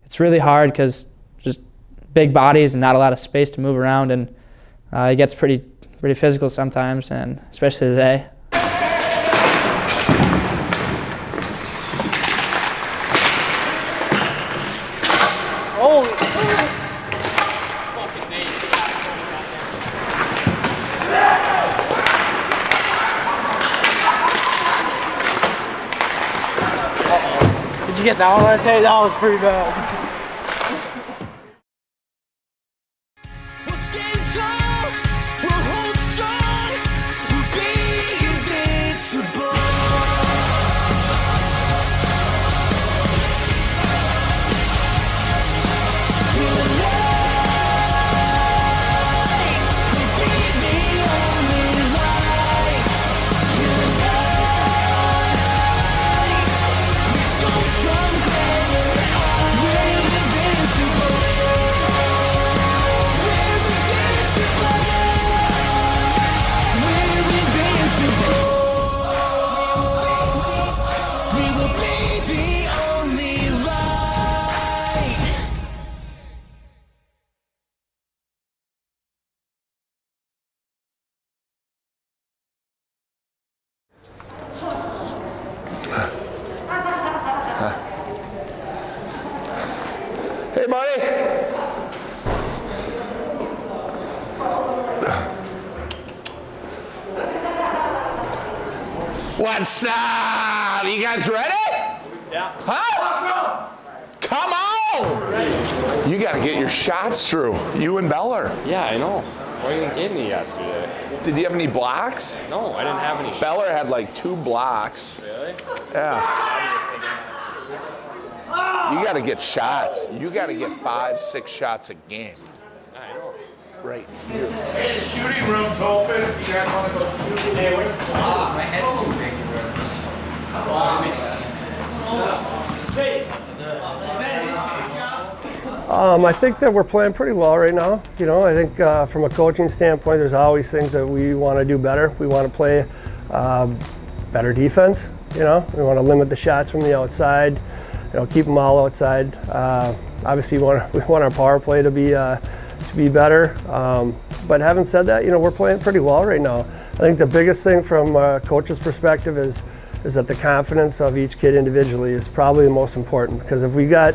it's really hard because just big bodies and not a lot of space to move around, and it gets pretty physical sometimes, and especially today. Did you get that one? I'd say that was pretty bad. Hey, buddy. What's up? You guys ready? Yeah. Huh? Come on! You gotta get your shots through. You and Beller. Yeah, I know. What even gave me yesterday? Did you have any blocks? No, I didn't have any. Beller had like 2 blocks. Really? Yeah. You gotta get shots. You gotta get 5-6 shots a game. I know. Right. Hey, the shooting room's open if you guys want to go shoot. Hey, where's the my head's too big. I think that we're playing pretty well right now. You know, I think from a coaching standpoint, there's always things that we want to do better. We want to play better defense. You know, we want to limit the shots from the outside. You know, keep them all outside. Obviously, we want our power play to be better. But having said that, you know, we're playing pretty well right now. I think the biggest thing from a coach's perspective is that the confidence of each kid individually is probably the most important, because if we got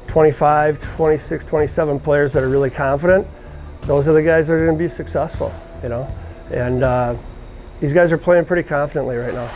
25, 26, 27 players that are really confident, those are the guys that are going to be successful, you know. And these guys are playing pretty confidently right now.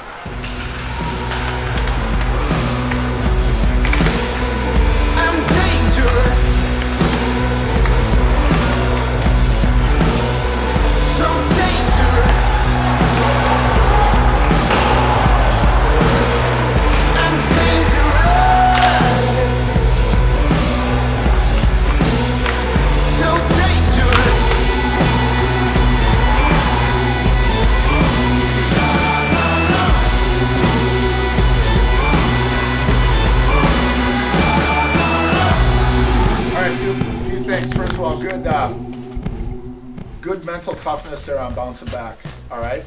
Good mental toughness there on bouncing back, all right?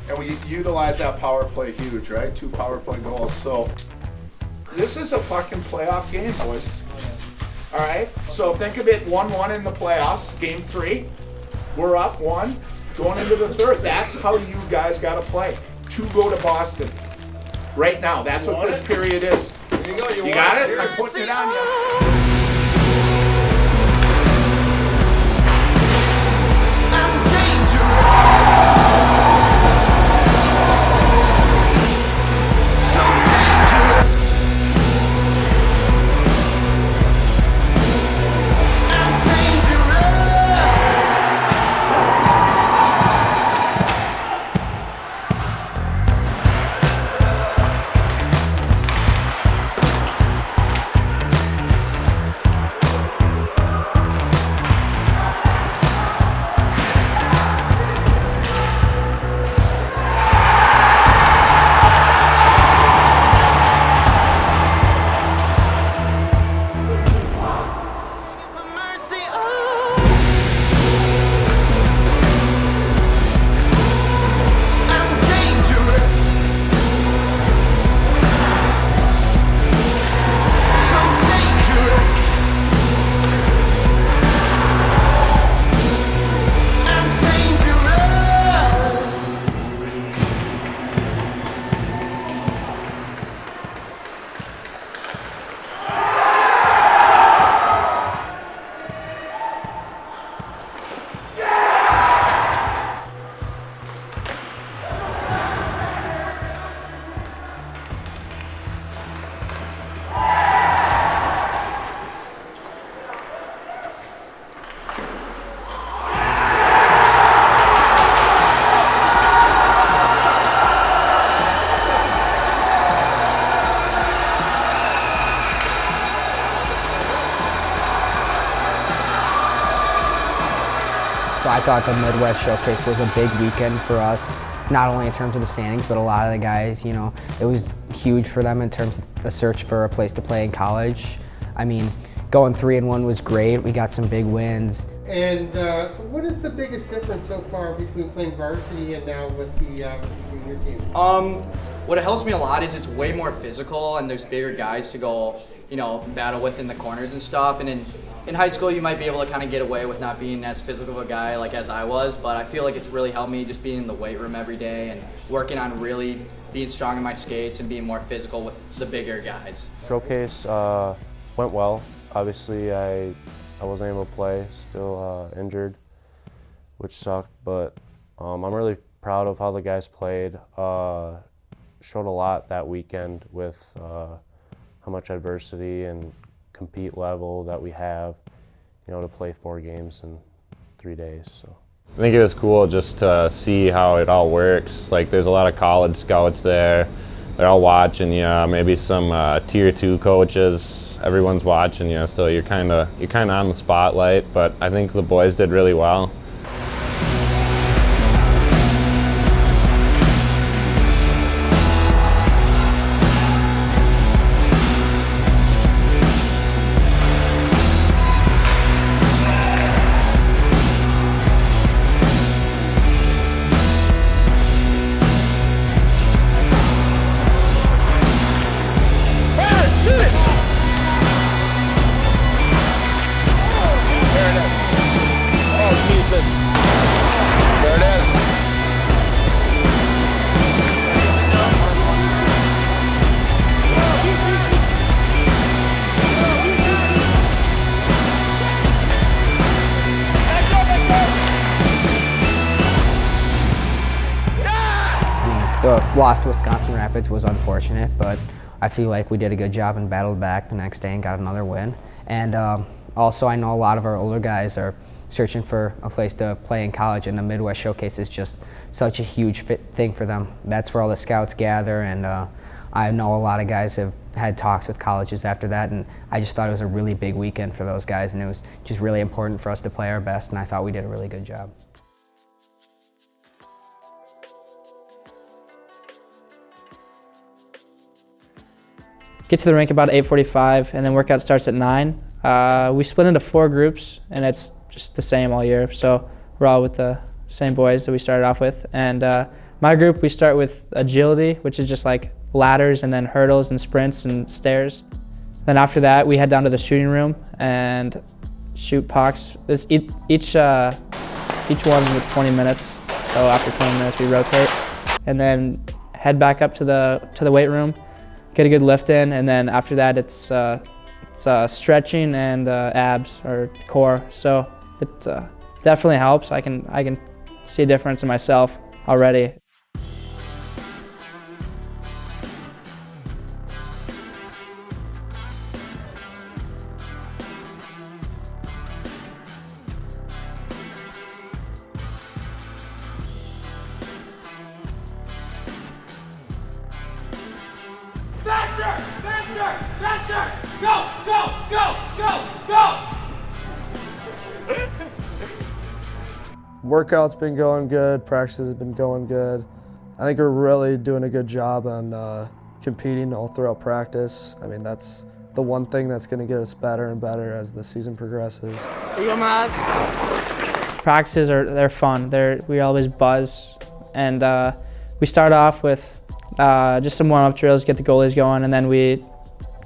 And we utilize that power play huge, right? 2 power play goals. So this is a fucking playoff game, boys. All right? So think of it 1-1 in the playoffs, game 3. We're up 1, going into the 3rd. That's how you guys got to play. 2 go to Boston right now. That's what this period is. There you go. You got it? I'm putting it on you. I thought the Midwest Showcase was a big weekend for us, not only in terms of the standings, but a lot of the guys, you know, it was huge for them in terms of the search for a place to play in college. I mean, going 3-1 was great. We got some big wins. And so what is the biggest difference so far between playing varsity and now with the junior team? What it helps me a lot is it's way more physical and there's bigger guys to go, you know, battle with in the corners and stuff. And in high school, you might be able to kind of get away with not being as physical of a guy like as I was, but I feel like it's really helped me just being in the weight room every day and working on really being strong in my skates and being more physical with the bigger guys. Showcase went well. Obviously, I wasn't able to play, still injured, which sucked, but I'm really proud of how the guys played. Showed a lot that weekend with how much adversity and compete level that we have, you know, to play 4 games in 3 days. So I think it was cool just to see how it all works. Like, there's a lot of college scouts there. They're all watching you. Maybe some tier 2 coaches. Everyone's watching you, so you're kind of on the spotlight. But I think the boys did really well. There it is. The loss to Wisconsin Rapids was unfortunate, but I feel like we did a good job and battled back the next day and got another win. And also, I know a lot of our older guys are searching for a place to play in college, and the Midwest Showcase is just such a huge thing for them. That's where all the scouts gather, and I know a lot of guys have had talks with colleges after that, and I just thought it was a really big weekend for those guys, and it was just really important for us to play our best, and I thought we did a really good job. Get to the rink about 8:45, and then workout starts at 9. We split into 4 groups, and it's just the same all year. So we're all with the same boys that we started off with. And my group, we start with agility, which is just like ladders and then hurdles and sprints and stairs. Then after that, we head down to the shooting room and shoot pucks. Each one with 20 minutes. So after 20 minutes, we rotate, and then head back up to the weight room, get a good lift in, and then after that, it's stretching and abs or core. So it definitely helps. I can see a difference in myself already. Faster! Faster! Faster! Go! Go! Go! Go! Go! Workout's been going good, practices have been going good. I think we're really doing a good job on competing all throughout practice. I mean, that's the one thing that's going to get us better and better as the season progresses. Practices they're fun. We always buzz, and we start off with just some warm-up drills, get the goalies going, and then we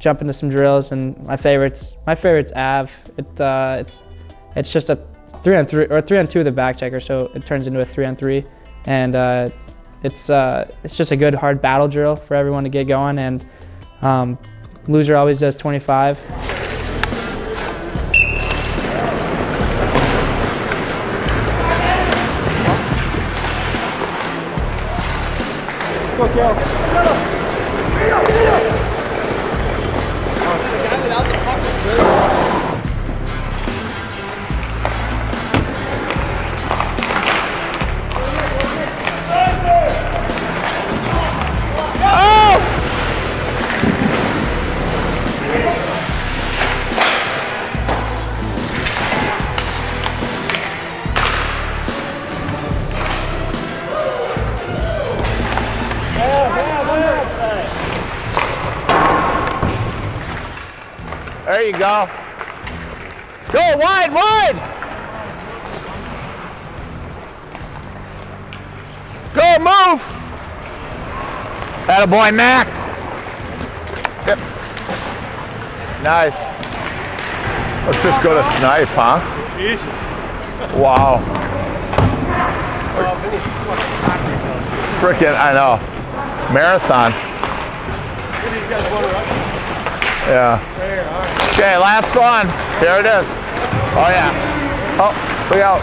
jump into some drills. And my favorite's AV. It's just a 3-on-3 or 3-on-2 with the back checker, so it turns into a 3-on-3, and it's just a good hard battle drill for everyone to get going. And loser always does 25. Go, Cal. There you go. Go wide, wide. Go, move. Attaboy, Mac. Yep. Nice. Let's just go to snipe, huh? Jesus. Wow. Frickin', I know. Marathon. Yeah. Okay, last one. Here it is. Oh yeah. Oh, look out.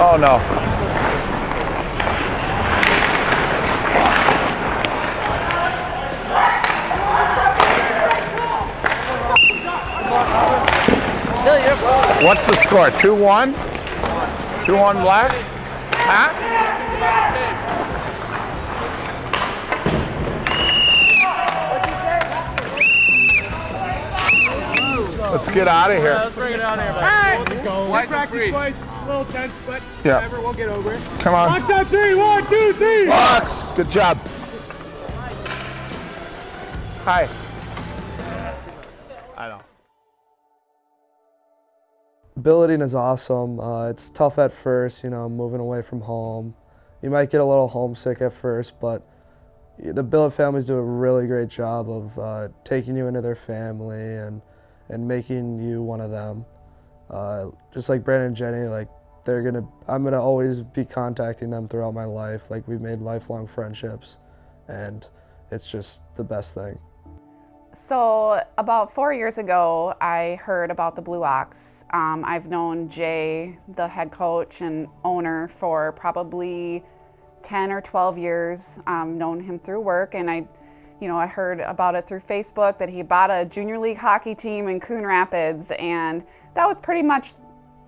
Oh no. What's the score? 2-1? 2-1 Black? Huh? Let's get out of here. Let's bring it out of here. Hey! We practiced twice, a little tense, but whatever, we'll get over it. Come on. Box on 3, 1, 2, 3. Box. Good job. Hi. I know. Billeting is awesome. It's tough at first, you know, moving away from home. You might get a little homesick at first, but the billet families do a really great job of taking you into their family and making you one of them. Just like Brandon and Jenny, like I'm gonna always be contacting them throughout my life. Like we've made lifelong friendships, and it's just the best thing. So about 4 years ago, I heard about the Blue Ox. I've known Jay, the head coach and owner, for probably 10 or 12 years. Known him through work, and I heard about it through Facebook that he bought a junior league hockey team in Coon Rapids, and that was pretty much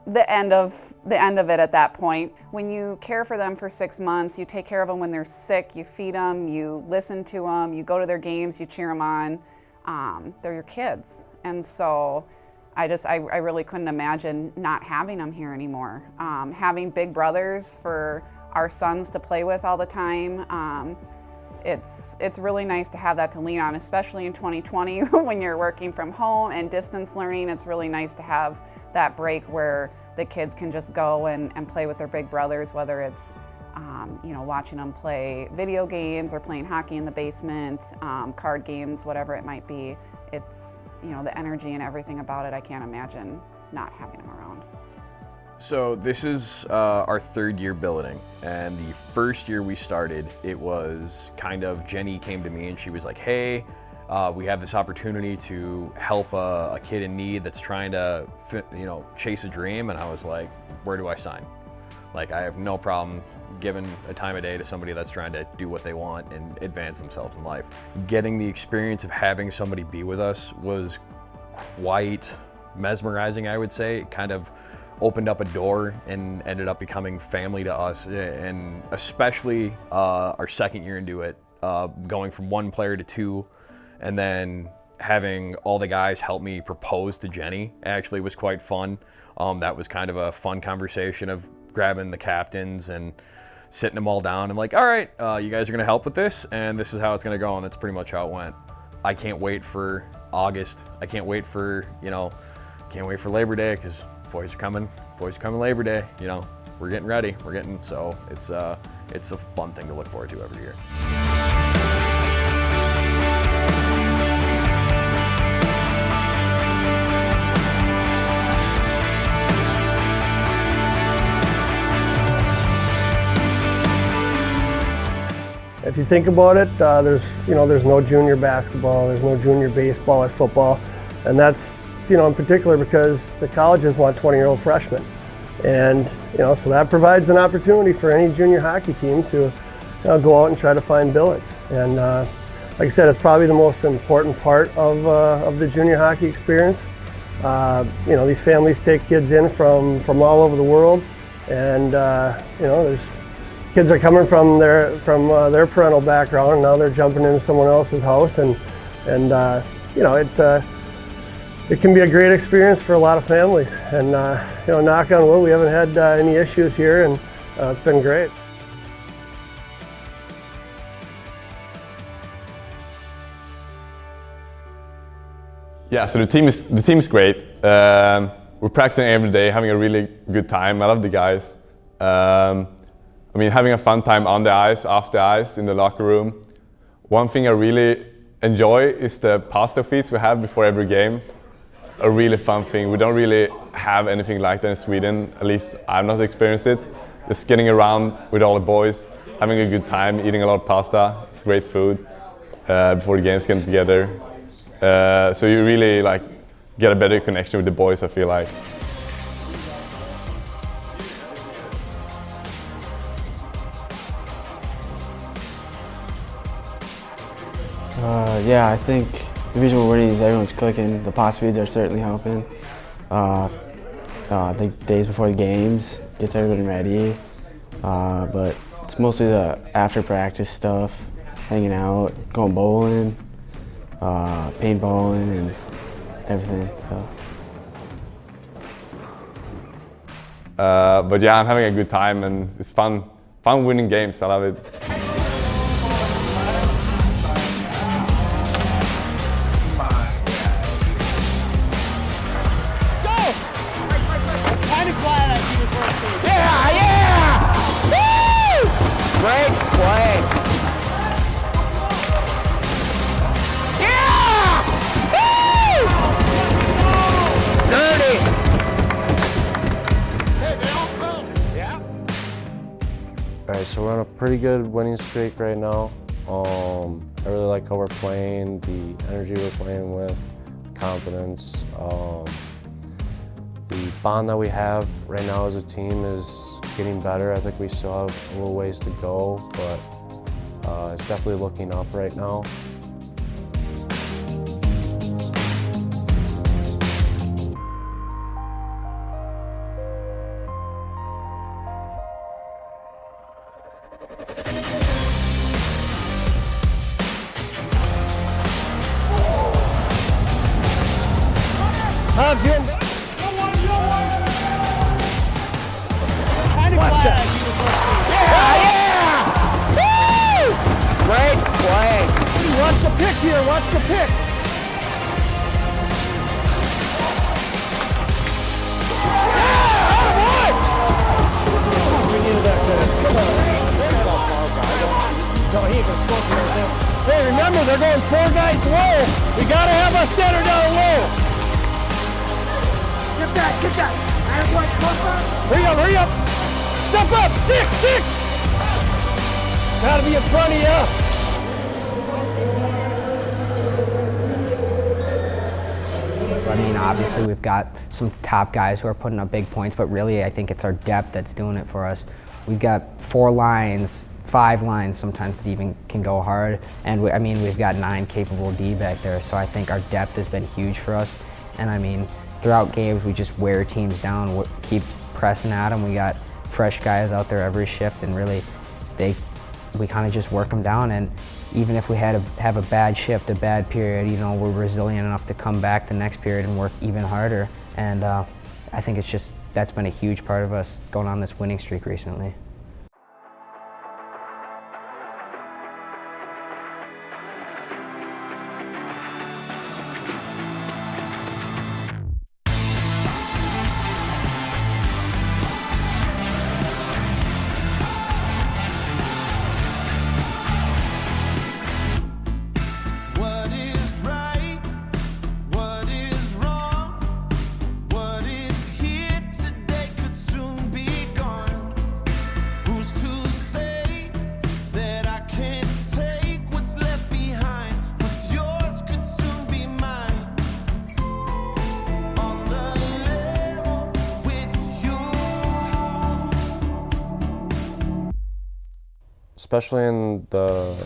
the end of it at that point. When you care for them for 6 months, you take care of them when they're sick, you feed them, you listen to them, you go to their games, you cheer them on. They're your kids, and so I really couldn't imagine not having them here anymore. Having big brothers for our sons to play with all the time. It's really nice to have that to lean on, especially in 2020 when you're working from home and distance learning. It's really nice to have that break where the kids can just go and play with their big brothers, whether it's watching them play video games or playing hockey in the basement, card games, whatever it might be. It's, the energy and everything about it, I can't imagine not having them around. So this is our 3rd year billeting, and the first year we started, it was kind of, Jenny came to me and she was like, hey, we have this opportunity to help a kid in need that's trying to, chase a dream. And I was like, where do I sign? Like, I have no problem giving a time of day to somebody that's trying to do what they want and advance themselves in life. Getting the experience of having somebody be with us was quite mesmerizing, I would say. It kind of opened up a door and ended up becoming family to us, and especially our 2nd year into it, going from 1 player to 2, and then having all the guys help me propose to Jenny actually was quite fun. That was kind of a fun conversation of grabbing the captains and sitting them all down and like, all right, you guys are gonna help with this, and this is how it's gonna go, and that's pretty much how it went. I can't wait for August. I can't wait for, can't wait for Labor Day, because boys are coming Labor Day, we're getting ready, so it's a fun thing to look forward to every year. If you think about it, there's no junior basketball, there's no junior baseball or football, and that's in particular because the colleges want 20-year-old freshmen, and so that provides an opportunity for any junior hockey team to go out and try to find billets. And like I said, it's probably the most important part of the junior hockey experience. These families take kids in from all over the world, and kids are coming from their parental background, and now they're jumping into someone else's house, and it can be a great experience for a lot of families. And knock on wood, we haven't had any issues here, and it's been great. Yeah, so the team is great. We're practicing every day, having a really good time. I love the guys. I mean, having a fun time on the ice, off the ice, in the locker room. One thing I really enjoy is the pasta feeds we have before every game. A really fun thing. We don't really have anything like that in Sweden. At least I've not experienced it. Just getting around with all the boys, having a good time, eating a lot of pasta. It's great food before the games come together. So you really like get a better connection with the boys, I feel like. Yeah, I think the reason we're winning is everyone's cooking. The pasta feeds are certainly helping. The days before the games gets everybody ready. But it's mostly the after practice stuff, hanging out, going bowling, paintballing, and everything. So. But yeah, I'm having a good time and it's fun winning games. I love it. Great play. Yeah! Woo! Dirty. Hey, they all come. Yeah. All right, so we're on a pretty good winning streak right now. I really like how we're playing, the energy we're playing with, the confidence. The bond that we have right now as a team is getting better. I think we still have a little ways to go, but it's definitely looking up right now. Hey, remember, they're going 4 guys low. We gotta have our center down low. Get that. Hurry up. Step up, stick. Gotta be in front of you. I mean, obviously we've got some top guys who are putting up big points, but really I think it's our depth that's doing it for us. We've got 4 lines, 5 lines sometimes that even can go hard, and we've got 9 capable D back there, so I think our depth has been huge for us. And I mean, throughout games we just wear teams down, keep pressing at them. We got fresh guys out there every shift, and really we kind of just work them down. And even if we have a bad shift, a bad period, you know, we're resilient enough to come back the next period and work even harder. And I think that's been a huge part of us going on this winning streak recently. Especially in the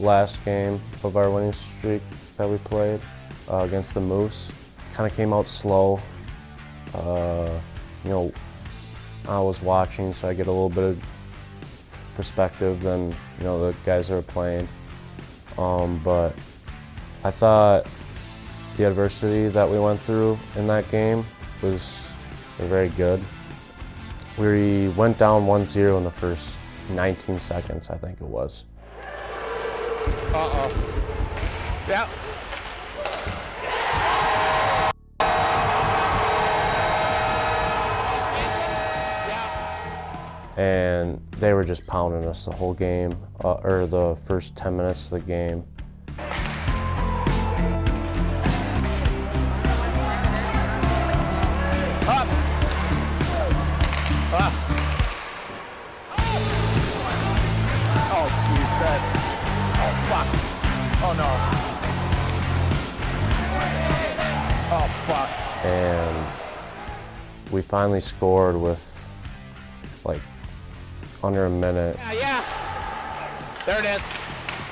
last game of our winning streak that we played against the Moose. Kind of came out slow. You know, I was watching, so I get a little bit of perspective than, you know, the guys that are playing. But I thought the adversity that we went through in that game was very good. We went down 1-0 in the first 19 seconds, I think it was. Uh-oh. Yep. and they were just pounding us the whole game, or the first 10 minutes of the game. Up. Up. Oh, geez, that. Oh, fuck. Oh, no. Oh, fuck. And we finally scored with like under a minute. Yeah. There it is.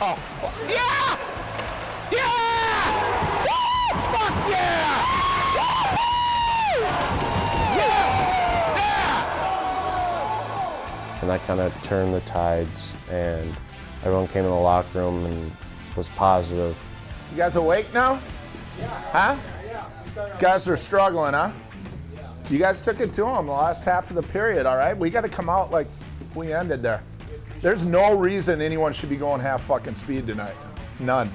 Oh, fuck. Yeah! Yeah! Woo! Fuck yeah! Woo! Yeah! And that kind of turned the tides, and everyone came in the locker room and was positive. You guys awake now? Yeah. Huh? Yeah. You guys are struggling, huh? You guys took it to them the last half of the period, all right? We got to come out like we ended there. There's no reason anyone should be going half fucking speed tonight. None.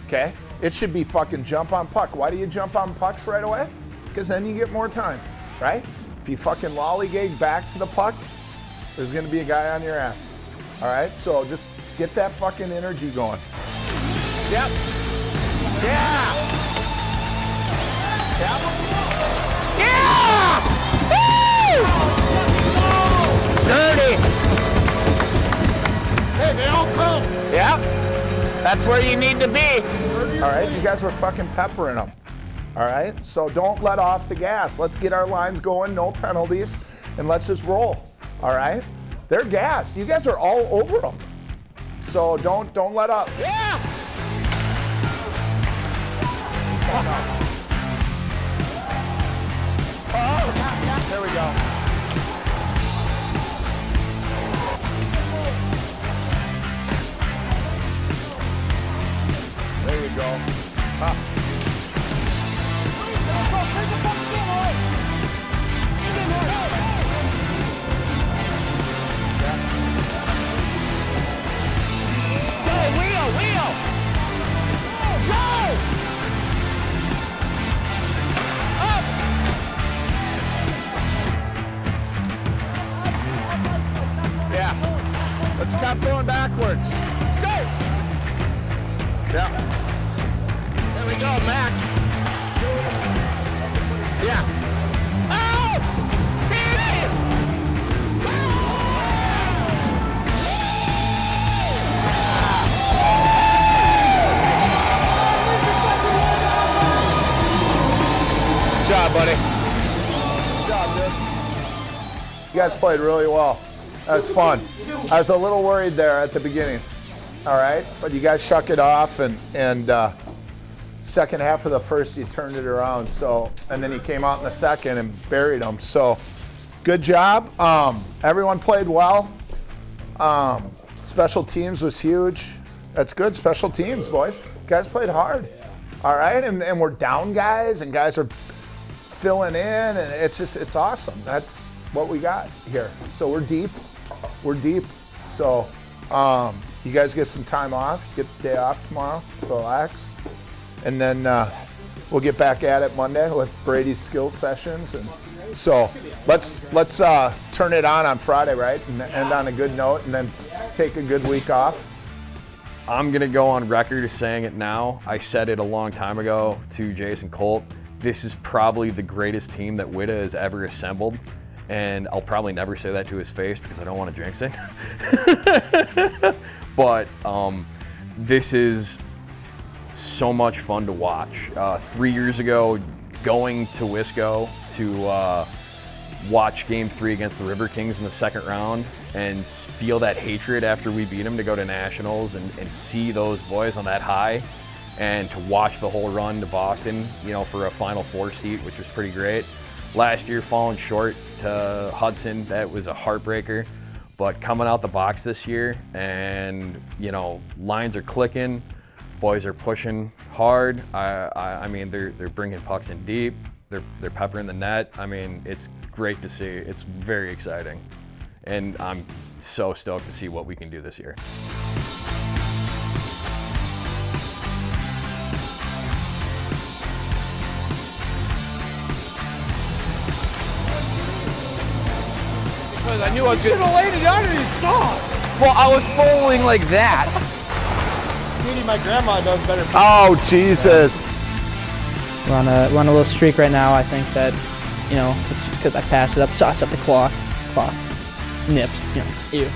Okay? It should be fucking jump on puck. Why do you jump on pucks right away? Because then you get more time, right? If you fucking lollygag back to the puck, there's going to be a guy on your ass. All right? So just get that fucking energy going. Yep. Yeah! Yep. Yeah! Woo! Dirty! Hey, they all come. Yep. That's where you need to be. All right, you guys were fucking peppering them. All right, so don't let off the gas. Let's get our lines going, no penalties, and let's just roll. All right? They're gassed. You guys are all over them. So don't let up. Yeah! Oh, there we go. There you go. Huh. Go, wheel! Go! Up! Yeah. Let's stop going backwards. Let's go! Yeah. There we go, Mac. Yeah. Oh! Hit it! Good job, buddy. Good job, dude. You guys played really well. That was fun. I was a little worried there at the beginning. All right, but you guys shook it off, and second half of the first, you turned it around. So, and then he came out in the second and buried them. So, good job. Everyone played well. Special teams was huge. That's good. Special teams, boys. You guys played hard. All right, and we're down guys, and guys are filling in, and it's awesome. That's what we got here. So we're deep. So. You guys get some time off, get the day off tomorrow, relax. And then we'll get back at it Monday with Brady's skill sessions. And so let's turn it on Friday, right? And end on a good note, and then take a good week off. I'm gonna go on record as saying it now. I said it a long time ago to Jayce and Colt. This is probably the greatest team that Witta has ever assembled. And I'll probably never say that to his face because I don't want to jinx it. But this is so much fun to watch. 3 years ago, going to Wisco to watch Game 3 against the River Kings in the second round and feel that hatred after we beat them to go to Nationals and see those boys on that high, and to watch the whole run to Boston, for a Final Four seat, which was pretty great. Last year, falling short to Hudson, that was a heartbreaker. But coming out the box this year, and lines are clicking, boys are pushing hard. I mean, they're bringing pucks in deep. They're peppering the net. I mean, it's great to see. It's very exciting, and I'm so stoked to see what we can do this year. I I knew I was You good. should have laid it under and saw. Well, I was falling like that. Sweetie, my grandma does better. Oh, Jesus. We're on a little streak right now. I think that, you know, it's because I passed it up, sauce up the clock, nipped, you know, ew.